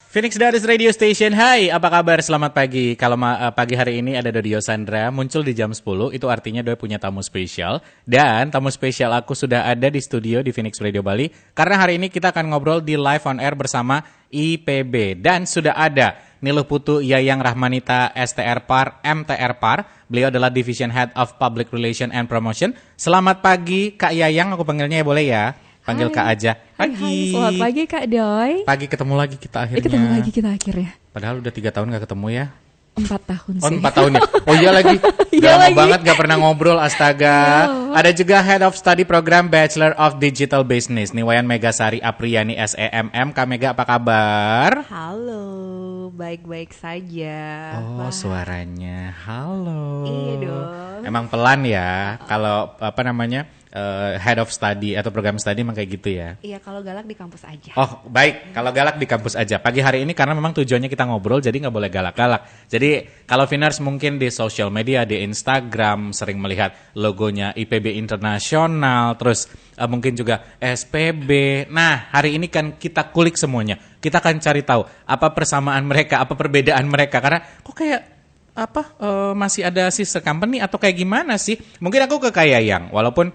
Phoenix Daris Radio Station, hai apa kabar, selamat pagi. Kalau pagi hari ini ada Dodio Sandra muncul di jam 10, itu artinya Doi punya tamu spesial. Dan tamu spesial aku sudah ada di studio di Phoenix Radio Bali. Karena hari ini kita akan ngobrol di live on air bersama IPB. Dan sudah ada Niluh Putu Yayang Rahmanita STR Par, MTR Par. Beliau adalah Division Head of Public Relation and Promotion. Selamat pagi Kak Yayang, aku panggilnya ya boleh ya? Panggil Kak aja. Pagi. Hai, selamat pagi Kak Doi. Pagi ketemu lagi kita akhirnya. Ketemu lagi kita akhirnya. Padahal udah 3 tahun gak ketemu ya. 4 tahun sih. Oh 4 tahun ya. Oh iya lagi. Udah lama banget gak pernah ngobrol, astaga. Ada juga Head of Study Program Bachelor of Digital Business, Niwayan Megasari Apriyani SEMM. Kak Mega apa kabar? Halo, baik-baik saja. Oh suaranya. Halo. Iya dong. Emang pelan ya. Kalau apa namanya Head of Study atau program study emang kayak gitu ya? Iya, kalau galak di kampus aja. Oh baik, kalau galak di kampus aja. Pagi hari ini karena memang tujuannya kita ngobrol, jadi nggak boleh galak-galak. Jadi kalau Finers mungkin di social media, di Instagram sering melihat logonya IPB Internasional, terus mungkin juga SPB. Nah hari ini kan kita kulik semuanya. Kita akan cari tahu apa persamaan mereka, apa perbedaan mereka. Karena kok kayak masih ada sister company atau kayak gimana sih? Mungkin aku ke Kak Yayang, walaupun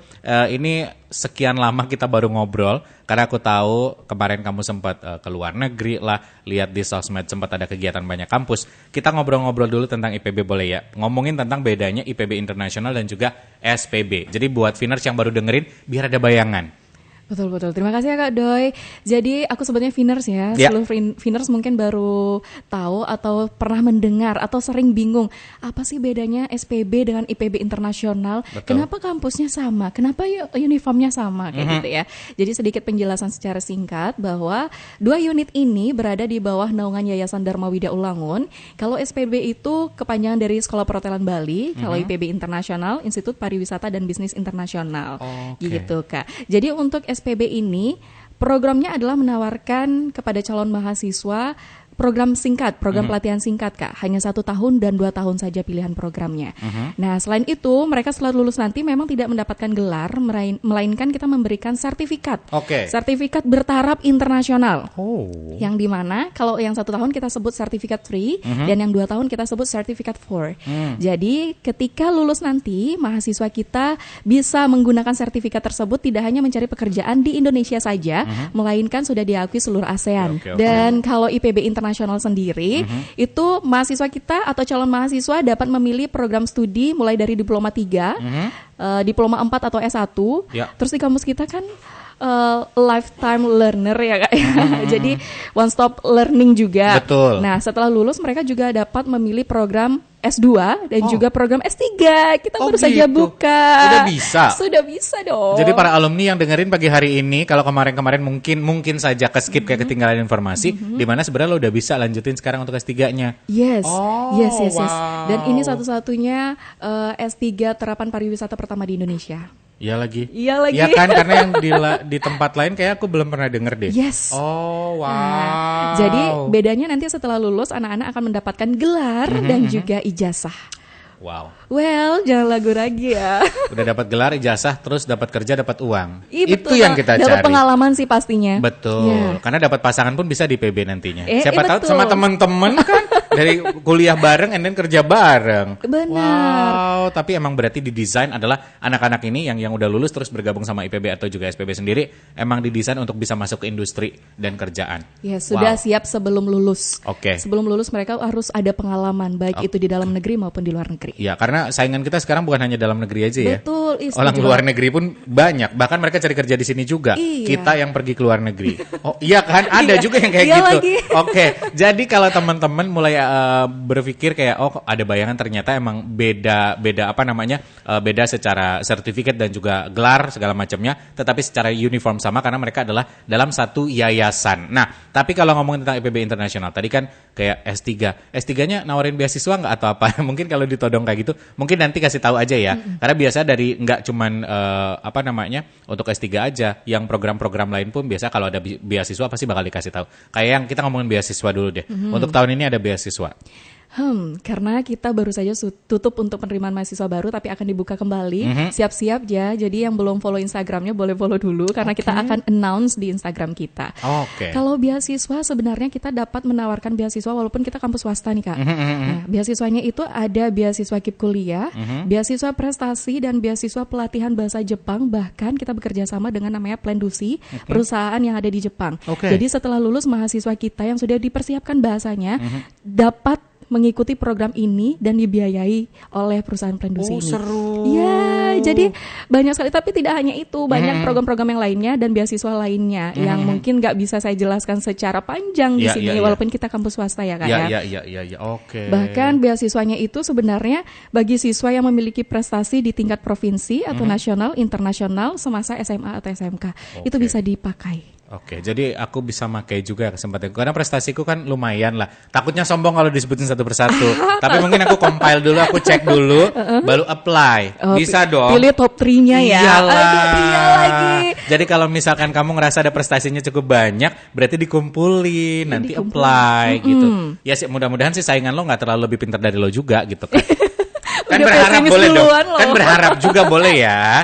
ini sekian lama kita baru ngobrol, karena aku tahu kemarin kamu sempat ke luar negeri lah, lihat di sosmed sempat ada kegiatan banyak kampus. Kita ngobrol-ngobrol dulu tentang IPB boleh ya? Ngomongin tentang bedanya IPB Internasional dan juga SPB. Jadi buat Finers yang baru dengerin, biar ada bayangan. Betul. Terima kasih ya Kak Doi. Jadi aku sebutnya Finers ya. Seluruh Finers mungkin baru tahu atau pernah mendengar atau sering bingung. Apa sih bedanya SPB dengan IPB Internasional? Betul. Kenapa kampusnya sama? Kenapa uniformnya sama? Kayak gitu ya. Jadi sedikit penjelasan secara singkat bahwa dua unit ini berada di bawah naungan Yayasan Dharma Widya Ulangun. Kalau SPB itu kepanjangan dari Sekolah Perhotelan Bali. Kalau IPB Internasional, Institut Pariwisata dan Bisnis Internasional. Gitu Kak. Jadi untuk SPB ini programnya adalah menawarkan kepada calon mahasiswa program singkat, program pelatihan singkat Kak. Hanya 1 tahun dan 2 tahun saja pilihan programnya. Nah selain itu mereka setelah lulus nanti memang tidak mendapatkan gelar, melainkan kita memberikan sertifikat. Sertifikat bertaraf internasional. Yang dimana kalau yang 1 tahun kita sebut sertifikat free, dan yang 2 tahun kita sebut sertifikat for. Jadi ketika lulus nanti mahasiswa kita bisa menggunakan sertifikat tersebut tidak hanya mencari pekerjaan di Indonesia saja, melainkan sudah diakui seluruh ASEAN. Dan kalau IPB Internasional sendiri, itu mahasiswa kita atau calon mahasiswa dapat memilih program studi mulai dari diploma 3, diploma 4 atau S1. Terus di kampus kita kan lifetime learner ya Kak. Jadi one stop learning juga. Betul. Nah setelah lulus mereka juga dapat memilih program S2 dan juga program S3. Kita baru saja buka. Sudah bisa dong. Jadi para alumni yang dengerin pagi hari ini, kalau kemarin-kemarin mungkin saja ke-skip kayak ketinggalan informasi, di mana sebenarnya lo udah bisa lanjutin sekarang untuk S3-nya. Yes. Dan ini satu-satunya S3 terapan pariwisata pertama di Indonesia. Iya lagi. Iya kan, karena yang di tempat lain kayak aku belum pernah denger deh. Yes. Wow. Jadi bedanya nanti setelah lulus anak-anak akan mendapatkan gelar dan juga ijazah. Wow. Well, jangan lagu lagi ya. Udah dapat gelar, ijazah, terus dapat kerja, dapat uang. Betul, itu yang kita cari. Dapat pengalaman sih pastinya. Betul. Karena dapat pasangan pun bisa di PB nantinya. Siapa tahu betul. sama teman-teman kan dari kuliah bareng and then kerja bareng. Benar. Wow, tapi emang berarti didesain adalah anak-anak ini yang udah lulus terus bergabung sama IPB atau juga SPB sendiri emang didesain untuk bisa masuk ke industri dan kerjaan. Ya, sudah siap sebelum lulus. Sebelum lulus mereka harus ada pengalaman baik itu di dalam negeri maupun di luar negeri. Ya, karena saingan kita sekarang bukan hanya dalam negeri aja ya. Betul. Orang luar negeri pun banyak. Bahkan mereka cari kerja di sini juga. Kita yang pergi ke luar negeri. Oh iya kan, ada juga yang kayak gitu. Jadi kalau teman-teman mulai berpikir kayak ada bayangan ternyata emang beda beda secara sertifikat dan juga gelar segala macamnya, tetapi secara uniform sama karena mereka adalah dalam satu yayasan. Nah, tapi kalau ngomongin tentang IPB Internasional tadi kan kayak S3. S3-nya nawarin beasiswa nggak atau apa? Mungkin kalau ditodong kayak gitu, mungkin nanti kasih tahu aja ya. Karena biasa dari nggak cuman untuk S3 aja, yang program-program lain pun biasa kalau ada beasiswa pasti bakal dikasih tahu. Kayak yang kita ngomongin beasiswa dulu deh. Untuk tahun ini ada beasiswa. Karena kita baru saja tutup untuk penerimaan mahasiswa baru, tapi akan dibuka kembali. Siap-siap ya. Jadi yang belum follow Instagramnya boleh follow dulu, karena kita akan announce di Instagram kita. Kalau beasiswa sebenarnya kita dapat menawarkan beasiswa walaupun kita kampus swasta nih Kak. Nah, beasiswanya itu ada beasiswa KIP kuliah, beasiswa prestasi, dan beasiswa pelatihan bahasa Jepang. Bahkan kita bekerja sama dengan namanya Plendusi, perusahaan yang ada di Jepang. Jadi setelah lulus, mahasiswa kita yang sudah dipersiapkan bahasanya dapat mengikuti program ini dan dibiayai oleh perusahaan Plendusi ini. Seru. Ya, jadi banyak sekali, tapi tidak hanya itu, banyak program-program yang lainnya dan beasiswa lainnya yang mungkin nggak bisa saya jelaskan secara panjang di sini, walaupun kita kampus swasta ya Kak ya. Bahkan beasiswanya itu sebenarnya bagi siswa yang memiliki prestasi di tingkat provinsi atau nasional, internasional semasa SMA atau SMK. Itu bisa dipakai. Jadi aku bisa pakai juga kesempatan itu. Karena prestasiku kan lumayan lah. Takutnya sombong kalau disebutin satu persatu. Tapi mungkin aku compile dulu, aku cek dulu, baru apply. Bisa dong. Pilih top 3-nya ya. Iyalah. Iya lagi. Jadi kalau misalkan kamu ngerasa ada prestasinya cukup banyak, berarti dikumpulin, nanti apply gitu. Ya sih, mudah-mudahan sih saingan lo nggak terlalu lebih pintar dari lo juga gitu kan. Kan berharap boleh dong. Kan berharap juga boleh ya.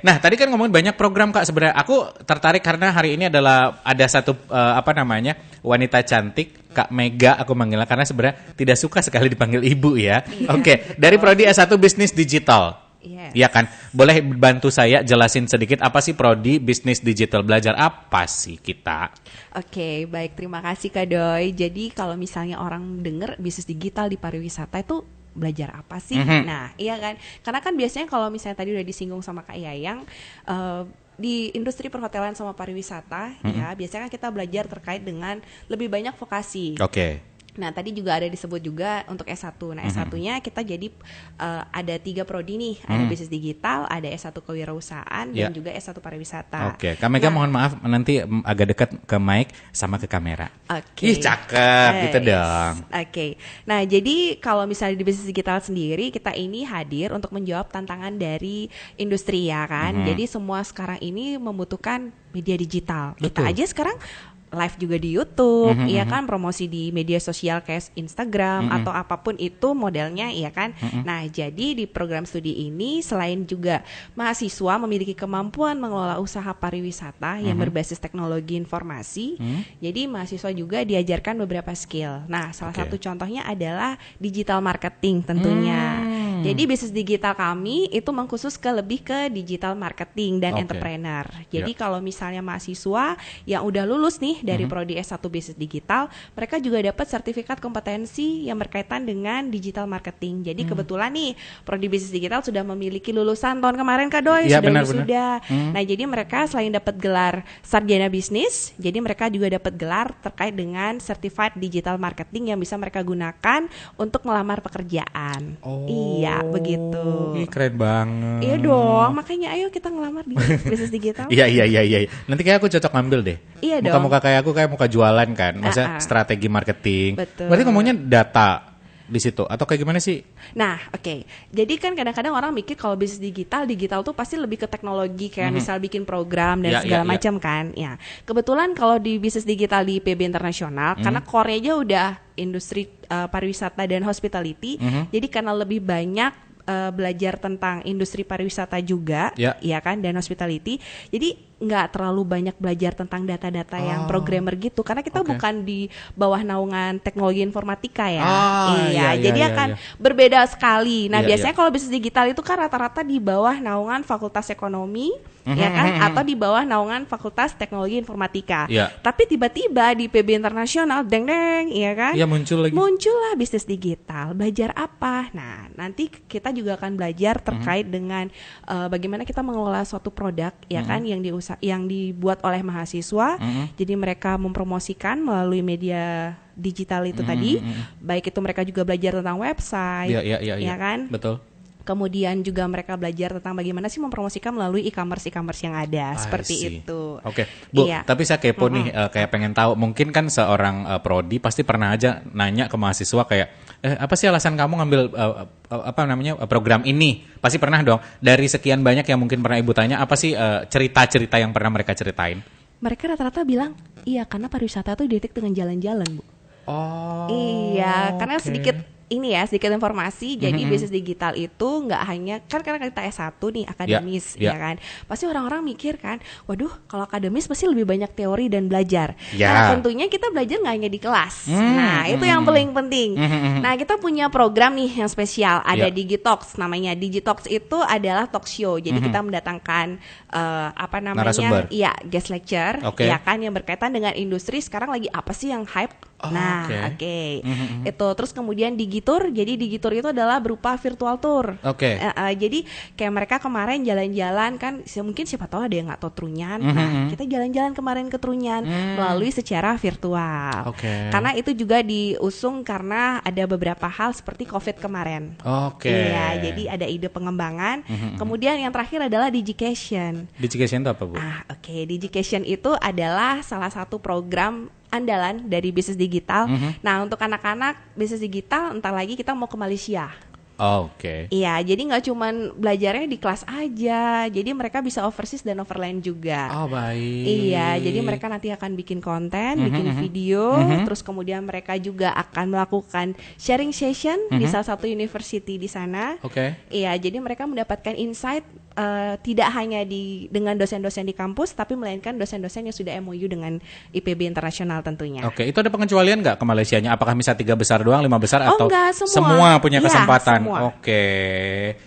Nah tadi kan ngomongin banyak program Kak. Sebenarnya aku tertarik karena hari ini adalah ada satu wanita cantik, Kak Mega aku manggilnya, karena sebenarnya tidak suka sekali dipanggil ibu ya. Dari Prodi S1 Bisnis Digital. Iya kan? Boleh bantu saya jelasin sedikit apa sih Prodi Bisnis Digital? Belajar apa sih kita? Baik, terima kasih Kak Doi. Jadi kalau misalnya orang dengar bisnis digital di pariwisata itu belajar apa sih? Nah, iya kan? Karena kan biasanya kalau misalnya tadi udah disinggung sama Kak Yayang, di industri perhotelan sama pariwisata, ya biasanya kan kita belajar terkait dengan lebih banyak vokasi. Nah, tadi juga ada disebut juga untuk S1. Nah, S1-nya kita jadi ada 3 prodi nih. Ada bisnis digital, ada S1 kewirausahaan, dan juga S1 pariwisata. Kak Mega mohon maaf nanti agak dekat ke mic sama ke kamera. Ih, cakep gitu dong. Nah, jadi kalau misalnya di bisnis digital sendiri, kita ini hadir untuk menjawab tantangan dari industri ya kan. Jadi semua sekarang ini membutuhkan media digital. Kita aja sekarang live juga di YouTube, ya kan, promosi di media sosial kayak Instagram atau apapun itu modelnya, ya kan. Nah, jadi di program studi ini selain juga mahasiswa memiliki kemampuan mengelola usaha pariwisata yang berbasis teknologi informasi, jadi mahasiswa juga diajarkan beberapa skill. Nah, salah satu contohnya adalah digital marketing tentunya. Jadi bisnis digital kami itu mengkhusus lebih ke digital marketing dan entrepreneur. Jadi kalau misalnya mahasiswa yang udah lulus nih dari Prodi S1 Bisnis Digital, mereka juga dapat sertifikat kompetensi yang berkaitan dengan digital marketing. Jadi kebetulan nih Prodi Bisnis Digital sudah memiliki lulusan tahun kemarin Kak Doi, sudah. Nah, jadi mereka selain dapat gelar sarjana bisnis, jadi mereka juga dapat gelar terkait dengan certified digital marketing yang bisa mereka gunakan untuk melamar pekerjaan. Iya, begitu. Ih, keren banget. Iya dong, makanya ayo kita ngelamar di bisnis digital. Iya. Nanti kayak aku cocok ngambil deh. Iya dong. Muka-muka kayak aku kayak muka jualan kan, maksudnya strategi marketing. Betul. Berarti ngomongnya data di situ atau kayak gimana sih? Nah, jadi kan kadang-kadang orang mikir kalau bisnis digital tuh pasti lebih ke teknologi kayak misal bikin program dan segala macam kan. Ya, kebetulan kalau di bisnis digital di PB Internasional karena core-nya aja udah industri pariwisata dan hospitality, jadi karena lebih banyak belajar tentang industri pariwisata juga, ya kan, dan hospitality. Jadi nggak terlalu banyak belajar tentang data-data yang programmer gitu, karena kita bukan di bawah naungan teknologi informatika ya. Jadi akan berbeda sekali. Nah, biasanya kalau bisnis digital itu kan rata-rata di bawah naungan Fakultas Ekonomi, ya kan, atau di bawah naungan Fakultas Teknologi Informatika. Tapi tiba-tiba di PB Internasional, deng, ya kan? Iya, muncullah bisnis digital. Belajar apa? Nah, nanti kita juga akan belajar terkait dengan bagaimana kita mengelola suatu produk, ya kan, yang dibuat oleh mahasiswa. Jadi mereka mempromosikan melalui media digital itu tadi. Baik itu mereka juga belajar tentang website, ya kan? Betul. Kemudian juga mereka belajar tentang bagaimana sih mempromosikan melalui e-commerce yang ada, seperti itu. Bu, tapi saya kepo nih, kayak pengen tahu, mungkin kan seorang prodi pasti pernah aja nanya ke mahasiswa kayak, apa sih alasan kamu ngambil program ini? Pasti pernah dong. Dari sekian banyak yang mungkin pernah Ibu tanya, apa sih cerita-cerita yang pernah mereka ceritain? Mereka rata-rata bilang, iya karena pariwisata tuh identik dengan jalan-jalan, Bu. Iya, karena sedikit ini ya sedikit informasi. Jadi bisnis digital itu nggak hanya kan karena kita S1 nih akademis ya kan. Pasti orang-orang mikir kan, waduh kalau akademis pasti lebih banyak teori dan belajar. Nah tentunya kita belajar nggak hanya di kelas. Nah itu yang paling penting. Nah kita punya program nih yang spesial ada Digitalks namanya. Digitalks itu adalah talk show. Jadi kita mendatangkan narasumber. Iya guest lecture ya kan yang berkaitan dengan industri sekarang lagi apa sih yang hype. Itu terus kemudian Digitur. Jadi Digitur itu adalah berupa virtual tour. Jadi kayak mereka kemarin jalan-jalan kan, mungkin siapa tahu ada yang nggak tahu Trunyan. Nah kita jalan-jalan kemarin ke Trunyan melalui secara virtual. Karena itu juga diusung karena ada beberapa hal seperti COVID kemarin. Iya, jadi ada ide pengembangan. Kemudian yang terakhir adalah Digication. Digication itu apa, Bu? Digication itu adalah salah satu program andalan dari bisnis digital. Nah untuk anak-anak bisnis digital entar lagi kita mau ke Malaysia. Iya, jadi nggak cuman belajarnya di kelas aja, jadi mereka bisa overseas dan overland juga. Baik. Iya, jadi mereka nanti akan bikin konten, bikin video, terus kemudian mereka juga akan melakukan sharing session di salah satu university di sana. Iya, jadi mereka mendapatkan insight tidak hanya dengan dosen-dosen di kampus, tapi melainkan dosen-dosen yang sudah MOU dengan IPB Internasional tentunya. Itu ada pengecualian nggak ke Malaysianya? Apakah misal 3 besar doang, 5 besar atau enggak, semua punya kesempatan? Semua.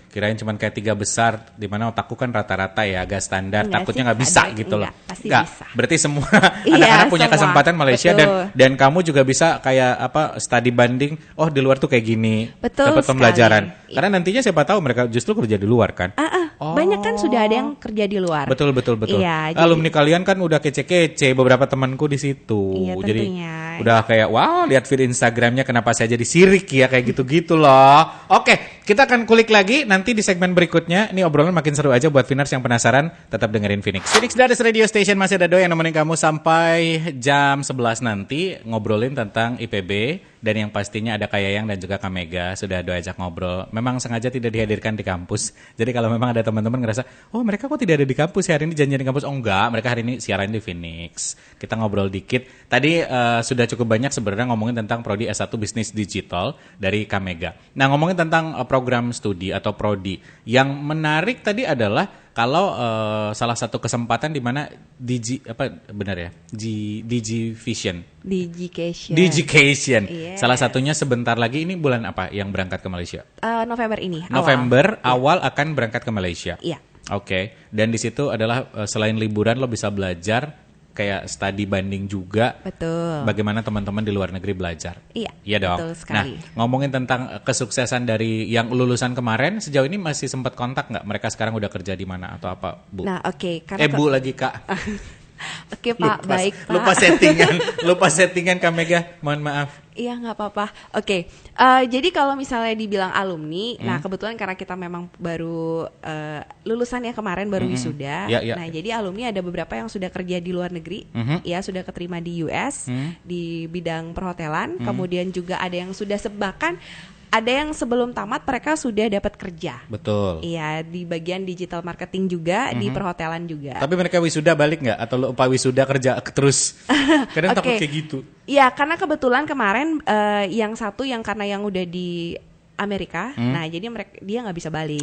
Kirain cuma kayak 3 besar, di mana otakku kan rata-rata ya agak standar. Enggak takutnya sih, nggak bisa gitu loh. Enggak, bisa. Berarti semua anak-anak punya semua. kesempatan Malaysia. Betul. dan kamu juga bisa kayak study banding. Di luar tuh kayak gini. Dapat pembelajaran. Karena nantinya siapa tahu mereka justru kerja di luar kan. Banyak kan sudah ada yang kerja di luar. Betul. Iya, Alumni kalian kan udah kece-kece, beberapa temanku di situ. Iya, jadi tentunya. udah kayak wow, lihat feed Instagramnya kenapa saya jadi sirik ya kayak gitu-gitu loh. Kita akan kulik lagi nanti di segmen berikutnya. Ini obrolan makin seru aja buat Viners yang penasaran. Tetap dengerin Phoenix Dares Radio Station, masih ada Doi yang nemenin kamu sampai jam 11 nanti ngobrolin tentang IPB. Dan yang pastinya ada Kak Yayang dan juga Kak Mega sudah Doi ajak ngobrol. Memang sengaja tidak dihadirkan di kampus. Jadi kalau memang ada teman-teman ngerasa, mereka kok tidak ada di kampus hari ini, janjian di kampus. Enggak, mereka hari ini siaran di Phoenix. Kita ngobrol dikit. Tadi sudah cukup banyak sebenarnya ngomongin tentang Prodi S1 Bisnis Digital dari Kak Mega. Nah, ngomongin tentang program studi atau prodi. Yang menarik tadi adalah kalau salah satu kesempatan di mana Digivision. Digication. Yes. Salah satunya sebentar lagi, ini bulan apa yang berangkat ke Malaysia? November ini. November awal akan berangkat ke Malaysia. Iya. Dan di situ adalah selain liburan lo bisa belajar kayak study banding juga. Betul. Bagaimana teman-teman di luar negeri belajar. Iya dong. Betul sekali. Nah, ngomongin tentang kesuksesan dari yang lulusan kemarin, sejauh ini masih sempat kontak nggak? Mereka sekarang udah kerja di mana atau apa, Bu? Nah, Bu lagi, Kak. Pak, baik Pak. Lupa settingan Kak Mega, mohon maaf. Iya, nggak apa-apa. Jadi kalau misalnya dibilang alumni, nah kebetulan karena kita memang baru lulusan ya kemarin, baru wisuda. Nah jadi alumni ada beberapa yang sudah kerja di luar negeri, ya sudah keterima di US di bidang perhotelan. Kemudian juga ada yang sudah bahkan ada yang sebelum tamat mereka sudah dapat kerja. Betul. Iya, di bagian digital marketing juga, di perhotelan juga. Tapi mereka wisuda balik nggak? Atau lupa wisuda kerja terus? Kadang takut kayak gitu. Iya, karena kebetulan kemarin yang satu yang karena yang udah di Amerika, nah jadi dia nggak bisa balik.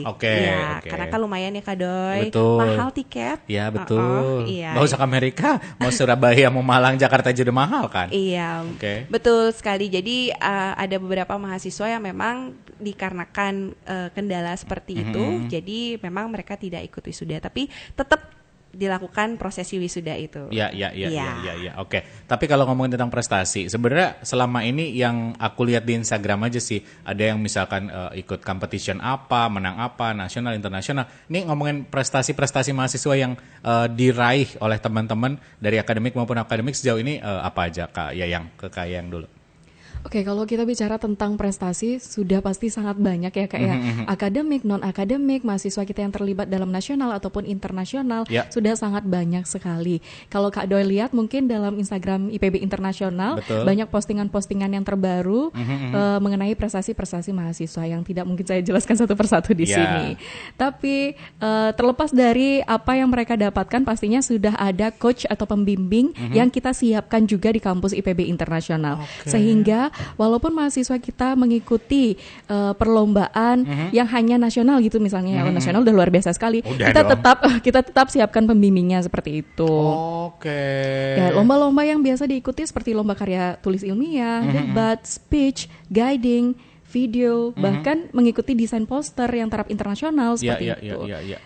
Karena kan lumayan ya Kak Doi, mahal tiket. Iya betul. Mau usah ke Amerika, mau Surabaya, mau Malang, Jakarta aja udah mahal kan. Iya, betul sekali. Jadi ada beberapa mahasiswa yang memang dikarenakan kendala seperti itu, jadi memang mereka tidak ikut wisuda, tapi tetap dilakukan prosesi wisuda itu. Iya. Oke. Tapi kalau ngomongin tentang prestasi, sebenarnya selama ini yang aku lihat di Instagram aja sih, ada yang misalkan ikut competition apa, menang apa, nasional, internasional. Ini ngomongin prestasi-prestasi mahasiswa yang diraih oleh teman-teman dari akademik maupun akademik sejauh ini apa aja, Kak Yayang? Ke Kak Yayang dulu. Kalau kita bicara tentang prestasi sudah pasti sangat banyak ya Kak ya. Akademik, non-akademik, mahasiswa kita yang terlibat dalam nasional ataupun internasional sudah sangat banyak sekali. Kalau Kak Doi lihat mungkin dalam Instagram IPB Internasional banyak postingan-postingan yang terbaru mengenai prestasi-prestasi mahasiswa yang tidak mungkin saya jelaskan satu persatu di sini. Tapi terlepas dari apa yang mereka dapatkan, pastinya sudah ada coach atau pembimbing yang kita siapkan juga di kampus IPB Internasional. Sehingga bahwa walaupun mahasiswa kita mengikuti perlombaan yang hanya nasional gitu misalnya, nasional udah luar biasa sekali. Udah kita tetap siapkan pembimbingnya seperti itu. Oke. Ya, lomba-lomba yang biasa diikuti seperti lomba karya tulis ilmiah, debat, speech, guiding, video, bahkan mengikuti desain poster yang taraf internasional seperti itu.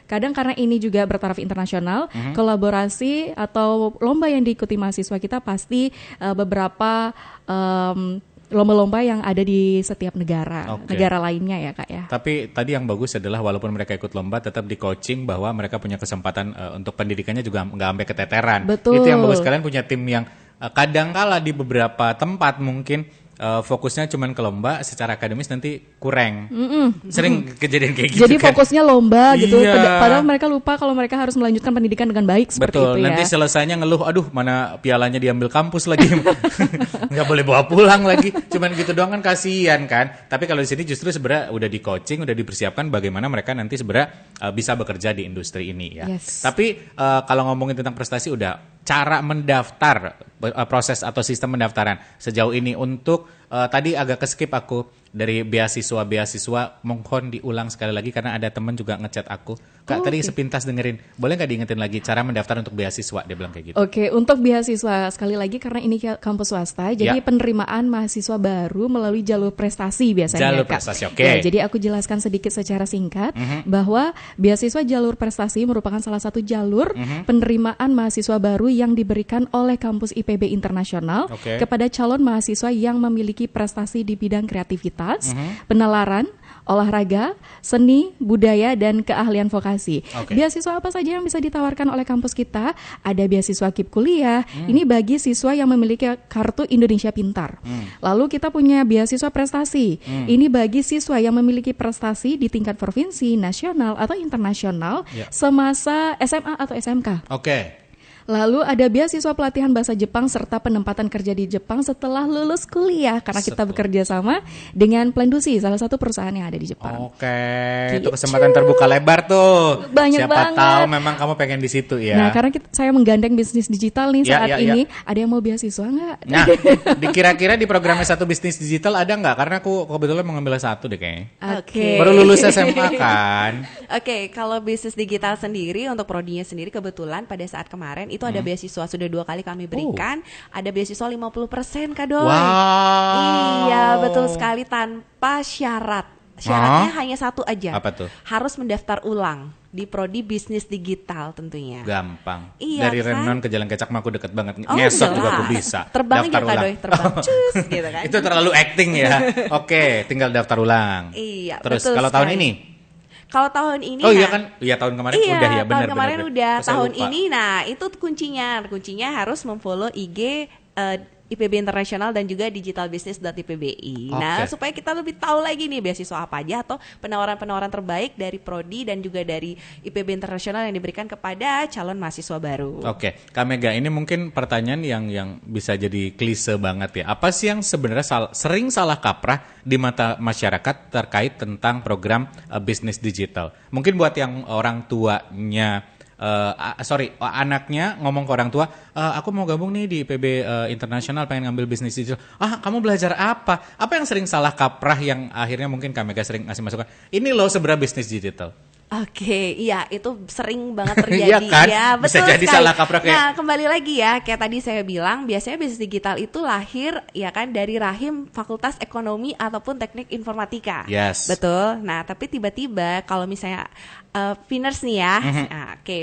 Kadang karena ini juga bertaraf internasional, kolaborasi atau lomba yang diikuti mahasiswa kita pasti beberapa lomba-lomba yang ada di setiap negara lainnya ya Kak ya. Tapi tadi yang bagus adalah walaupun mereka ikut lomba tetap di coaching bahwa mereka punya kesempatan untuk pendidikannya juga nggak sampai keteteran. Betul. Itu yang bagus, kalian punya tim yang kadangkala di beberapa tempat mungkin fokusnya cuma ke lomba, secara akademis nanti kurang. Sering kejadian kayak gitu. Jadi kan? fokusnya lomba gitu, Iya. padahal mereka lupa kalau mereka harus melanjutkan pendidikan dengan baik seperti Betul, itu ya. nanti selesainya ngeluh, aduh mana pialanya diambil kampus lagi, nggak boleh bawa pulang lagi, cuman gitu doang kan kasihan kan. Tapi kalau di sini justru sebenarnya udah di coaching, udah dipersiapkan bagaimana mereka nanti sebenarnya bisa bekerja di industri ini ya. Yes. Tapi kalau ngomongin tentang prestasi udah, cara mendaftar, proses atau sistem pendaftaran sejauh ini untuk tadi agak keskip aku dari beasiswa, mohon diulang sekali lagi karena ada teman juga ngechat aku. Kak, tadi sepintas dengerin, boleh nggak diingetin lagi cara mendaftar untuk beasiswa, dia bilang kayak gitu. Oke, untuk beasiswa sekali lagi karena ini kampus swasta, jadi penerimaan mahasiswa baru melalui jalur prestasi biasanya. Jalur Kak. prestasi, oke. Ya, jadi aku jelaskan sedikit secara singkat bahwa beasiswa jalur prestasi merupakan salah satu jalur penerimaan mahasiswa baru yang diberikan oleh kampus IPB Internasional kepada calon mahasiswa yang memiliki prestasi di bidang kreativitas, penalaran, olahraga, seni, budaya, dan keahlian vokasi. Beasiswa apa saja yang bisa ditawarkan oleh kampus kita? Ada beasiswa KIP kuliah, ini bagi siswa yang memiliki kartu Indonesia Pintar. Lalu kita punya beasiswa prestasi, ini bagi siswa yang memiliki prestasi di tingkat provinsi, nasional, atau internasional semasa SMA atau SMK. Lalu ada beasiswa pelatihan bahasa Jepang serta penempatan kerja di Jepang setelah lulus kuliah karena kita bekerja sama dengan Plendusi, salah satu perusahaan yang ada di Jepang. Itu kesempatan terbuka lebar tuh. Banyak Siapa banget. tahu memang kamu pengen di situ ya. Nah, karena saya menggandeng bisnis digital nih saat ini, ada yang mau beasiswa nggak? Nah, kira-kira di programnya satu bisnis digital ada nggak? Karena aku kebetulan mengambil satu deh kayaknya. Baru lulus SMA kan. Kalau bisnis digital sendiri untuk prodinya sendiri kebetulan pada saat kemarin itu ada beasiswa sudah 2 kali kami berikan, ada beasiswa 50% Kak Doi. Iya, betul sekali tanpa syarat. Syaratnya hanya satu aja. Apa tuh? Harus mendaftar ulang di prodi bisnis digital tentunya. Gampang. Iya, dari kan? Renon ke Jalan Kecak mah aku deket banget. Ngesot juga aku bisa. Terbang aja Daftar Kak ulang. Doi, terbang. Cus gitu kan. Itu terlalu acting ya. Tinggal daftar ulang. Iya, terus betul kalau tahun sekali. ini? Kalau tahun ini tahun kemarin udah ya, benar. tahun kemarin udah. Saya Tahun lupa. ini, nah itu kuncinya harus memfollow IG IPB Internasional dan juga digitalbusiness.ipbi. Nah, supaya kita lebih tahu lagi nih beasiswa apa aja atau penawaran-penawaran terbaik dari prodi dan juga dari IPB Internasional yang diberikan kepada calon mahasiswa baru. Kak Mega, ini mungkin pertanyaan yang bisa jadi klise banget ya. Apa sih yang sebenarnya sering salah kaprah di mata masyarakat terkait tentang program bisnis digital? Mungkin buat yang orang tuanya anaknya ngomong ke orang tua, aku mau gabung nih di IPB Internasional, pengen ngambil bisnis digital. Kamu belajar apa? Apa yang sering salah kaprah yang akhirnya mungkin Kak Mega sering ngasih masukan? Ini loh sebenarnya bisnis digital. Iya itu sering banget terjadi. Iya kan? Ya, betul bisa jadi sekali. salah kaprah kayak. Nah, kembali lagi ya, kayak tadi saya bilang, biasanya bisnis digital itu lahir ya kan dari rahim Fakultas Ekonomi ataupun Teknik Informatika. Yes. Betul. Nah, tapi tiba-tiba kalau misalnya Finers nih ya,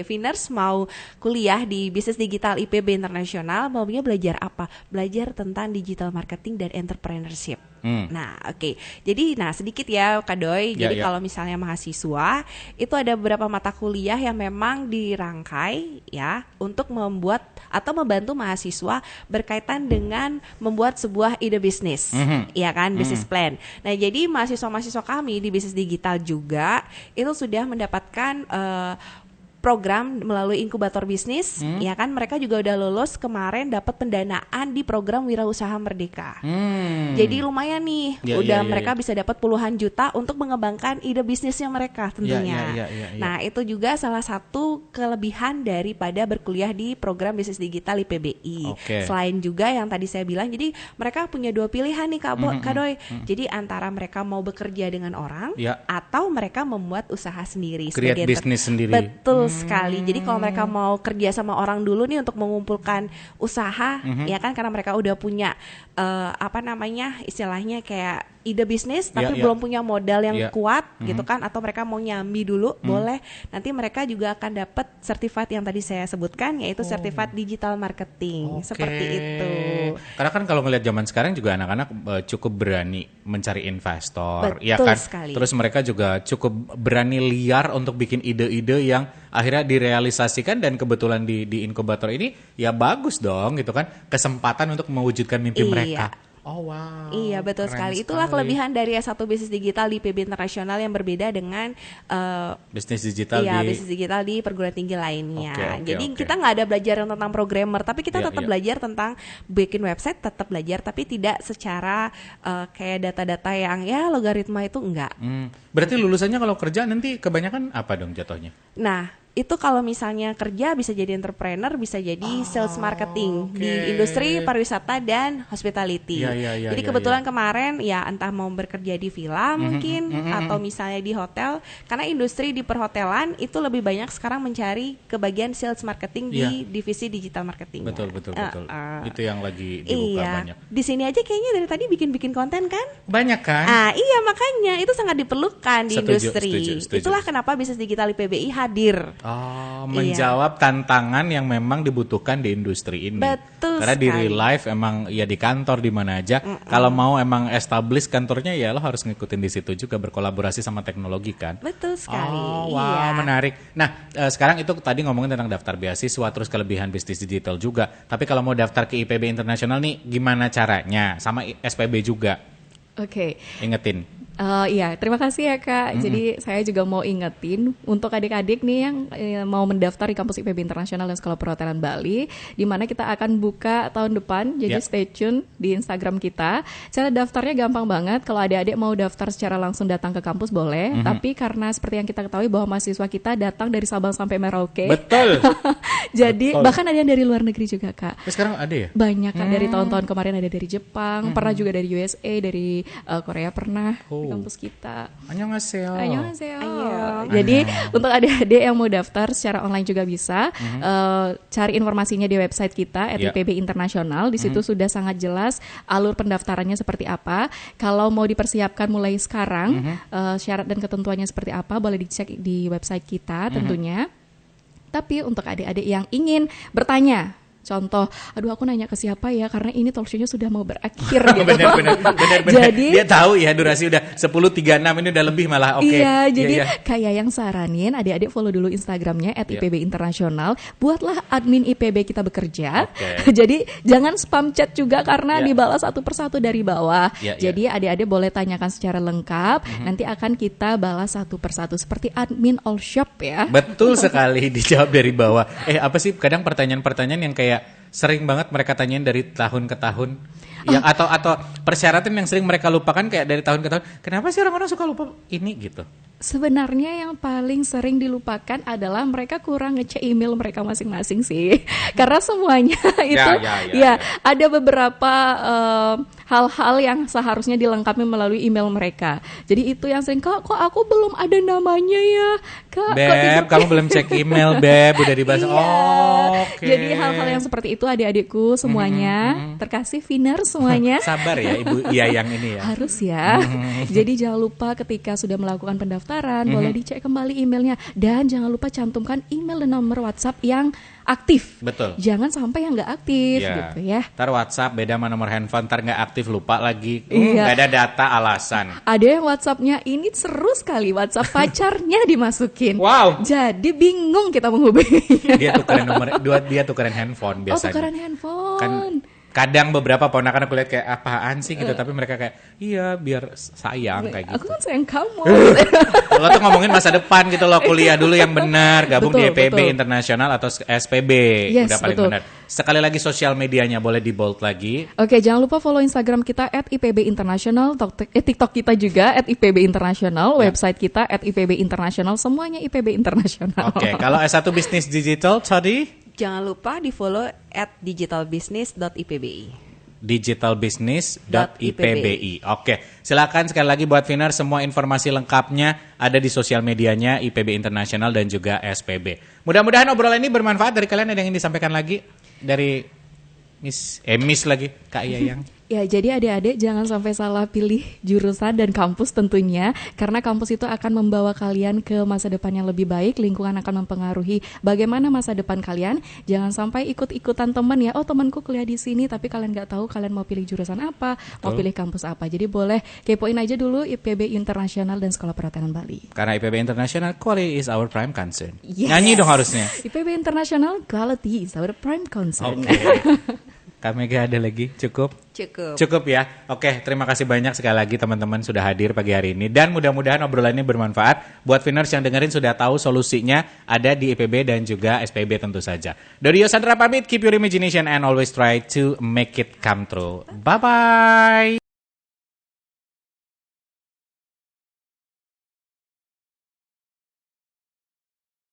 Finers mau kuliah di bisnis digital IPB Internasional, maunya belajar apa? Belajar tentang digital marketing dan entrepreneurship. Nah, jadi sedikit ya Kak Doi. Jadi kalau misalnya mahasiswa itu ada beberapa mata kuliah yang memang dirangkai ya untuk membuat atau membantu mahasiswa berkaitan dengan membuat sebuah ide bisnis, ya kan, bisnis plan. Nah, jadi mahasiswa-mahasiswa kami di bisnis digital juga itu sudah mendapatkan program melalui inkubator bisnis, ya kan mereka juga udah lulus kemarin dapat pendanaan di program Wirausaha Merdeka. Jadi lumayan nih, mereka bisa dapat puluhan juta untuk mengembangkan ide bisnisnya mereka tentunya. Nah, itu juga salah satu kelebihan daripada berkuliah di program bisnis digital IPBI. Selain juga yang tadi saya bilang, jadi mereka punya dua pilihan nih Kak Doi. Jadi antara mereka mau bekerja dengan orang atau mereka membuat usaha sendiri, create bisnis sendiri. Betul sekali. Jadi kalau mereka mau kerja sama orang dulu nih untuk mengumpulkan usaha, ya kan, karena mereka udah punya istilahnya kayak ide bisnis tapi belum punya modal yang kuat gitu kan, atau mereka mau nyambi dulu, boleh. Nanti mereka juga akan dapat sertifikat yang tadi saya sebutkan, yaitu sertifikat digital marketing. Seperti itu. Karena kan kalau ngelihat zaman sekarang juga anak-anak cukup berani mencari investor, ya kan? Sekali. Terus mereka juga cukup berani liar untuk bikin ide-ide yang akhirnya direalisasikan, dan kebetulan di inkubator ini ya bagus dong gitu kan, kesempatan untuk mewujudkan mimpi mereka. Oh wow. Iya, betul sekali. Itulah kelebihan dari S1 Bisnis Digital di IPB Internasional yang berbeda dengan bisnis digital bisnis digital di perguruan tinggi lainnya. Jadi kita nggak ada belajar tentang programmer, tapi kita tetap belajar tentang bikin website, tetap belajar, tapi tidak secara kayak data-data yang logaritma itu enggak. Berarti lulusannya kalau kerja nanti kebanyakan apa dong jatuhnya? Nah, itu kalau misalnya kerja bisa jadi entrepreneur, bisa jadi sales marketing di industri pariwisata dan hospitality. Jadi kebetulan kemarin entah mau bekerja di villa mungkin atau misalnya di hotel, karena industri di perhotelan itu lebih banyak sekarang mencari ke bagian sales marketing di divisi digital marketing. Betul. Itu yang lagi dibuka banyak. Di sini aja kayaknya dari tadi bikin konten kan? Banyak kan? Iya, makanya itu sangat diperlukan di industri. Setuju. Itulah kenapa bisnis digital IPBI hadir. Menjawab tantangan yang memang dibutuhkan di industri ini. Betul Karena sekali. di real life emang ya di kantor di mana aja. Kalau mau emang establish kantornya ya lo harus ngikutin di situ juga, berkolaborasi sama teknologi kan. Betul sekali. Wow, menarik. Nah, sekarang itu tadi ngomongin tentang daftar beasiswa, terus kelebihan bisnis digital juga. Tapi kalau mau daftar ke IPB Internasional nih, gimana caranya? Sama SPB juga. Ingetin. Iya, terima kasih ya Kak. Jadi saya juga mau ingetin untuk adik-adik nih yang mau mendaftar di kampus IPB Internasional dan Sekolah Perhotelan Bali, di mana kita akan buka tahun depan. Jadi stay tune di Instagram kita. Cara daftarnya gampang banget. Kalau adik-adik mau daftar secara langsung datang ke kampus boleh. Tapi karena seperti yang kita ketahui bahwa mahasiswa kita datang dari Sabang sampai Merauke. Betul. Jadi bahkan ada yang dari luar negeri juga Kak. Sekarang ada ya? Banyak Kak, dari tahun-tahun kemarin ada dari Jepang, pernah juga dari USA, dari Korea pernah. Di kampus kita. Annyeonghaseyo. Jadi untuk adik-adik yang mau daftar secara online juga bisa. Cari informasinya di website kita @IPB Internasional. Di situ sudah sangat jelas alur pendaftarannya seperti apa. Kalau mau dipersiapkan mulai sekarang, syarat dan ketentuannya seperti apa boleh dicek di website kita tentunya. Tapi untuk adik-adik yang ingin bertanya, contoh, aduh aku nanya ke siapa ya, karena ini talk show-nya sudah mau berakhir gitu. Benar. Jadi dia tahu ya durasi udah 10.36, ini udah lebih malah. Iya, jadi kayak yang saranin adik-adik follow dulu Instagramnya @IPB Internasional. Buatlah admin IPB kita bekerja. Jadi jangan spam chat juga karena dibalas satu persatu dari bawah. Jadi adik-adik boleh tanyakan secara lengkap. Nanti akan kita balas satu persatu seperti admin all shop ya. Betul sekali, dijawab dari bawah. Apa sih kadang pertanyaan-pertanyaan yang kayak sering banget mereka tanyain dari tahun ke tahun, yang atau persyaratan yang sering mereka lupakan kayak dari tahun ke tahun. Kenapa sih orang-orang suka lupa ini gitu? Sebenarnya yang paling sering dilupakan adalah mereka kurang ngecek email mereka masing-masing sih. Karena semuanya itu ada beberapa hal-hal yang seharusnya dilengkapi melalui email mereka. Jadi itu yang sering, kok aku belum ada namanya ya Kak. Beb, kamu belum cek email Beb, udah dibahas. Jadi hal-hal yang seperti itu adik-adikku semuanya, terkasih Viner semuanya. Sabar ya Ibu yang ini ya. Harus ya. Jadi jangan lupa ketika sudah melakukan pendaftaran, boleh dicek kembali emailnya. Dan jangan lupa cantumkan email dan nomor WhatsApp yang aktif. Betul. Jangan sampai yang nggak aktif gitu ya. Ntar WhatsApp beda sama nomor handphone, ntar nggak aktif lupa lagi. Nggak ada data alasan. Ada yang WhatsAppnya ini seru sekali, WhatsApp pacarnya dimasukin. Wow. Jadi bingung kita menghubungi. Dia tukeran handphone biasanya. Oh, tukeran handphone. Kan kadang beberapa ponakan aku lihat kayak apaan sih gitu, tapi mereka kayak iya biar sayang kayak gitu. Aku kan sayang kamu. Lo tuh ngomongin masa depan gitu loh, kuliah dulu yang benar, gabung di Betul, IPB betul. Internasional atau SPB. Yes, Udah paling betul. benar. Sekali lagi sosial medianya boleh di bold lagi. Oke, jangan lupa follow Instagram kita @IPB International, TikTok kita juga @IPB International, website kita @IPB International, semuanya IPB International. Oke, kalau S1 bisnis digital tadi Jangan lupa di follow @digitalbusiness.ipbi. digitalbusiness.ipbi. Oke, silakan sekali lagi buat Viner, semua informasi lengkapnya ada di sosial medianya IPB Internasional dan juga SPB. Mudah-mudahan obrolan ini bermanfaat. Dari kalian ada yang ingin disampaikan lagi dari Miss lagi Kak Yayang? Ya, jadi adik-adik jangan sampai salah pilih jurusan dan kampus tentunya, karena kampus itu akan membawa kalian ke masa depan yang lebih baik, lingkungan akan mempengaruhi bagaimana masa depan kalian. Jangan sampai ikut-ikutan teman ya, oh temanku kuliah di sini tapi kalian nggak tahu kalian mau pilih jurusan apa, mau pilih kampus apa. Jadi boleh kepoin aja dulu IPB Internasional dan Sekolah Perhotelan Bali. Karena IPB Internasional, quality is our prime concern. Yes. Nyanyi dong harusnya. IPB Internasional, quality is our prime concern. Oke. Kak Mega ada lagi? Cukup? Cukup. Ya. Oke, terima kasih banyak sekali lagi teman-teman sudah hadir pagi hari ini. Dan mudah-mudahan obrolan ini bermanfaat. Buat Viners yang dengerin sudah tahu solusinya ada di IPB dan juga SPB tentu saja. Dodio Sandra pamit, keep your imagination and always try to make it come true. Bye-bye!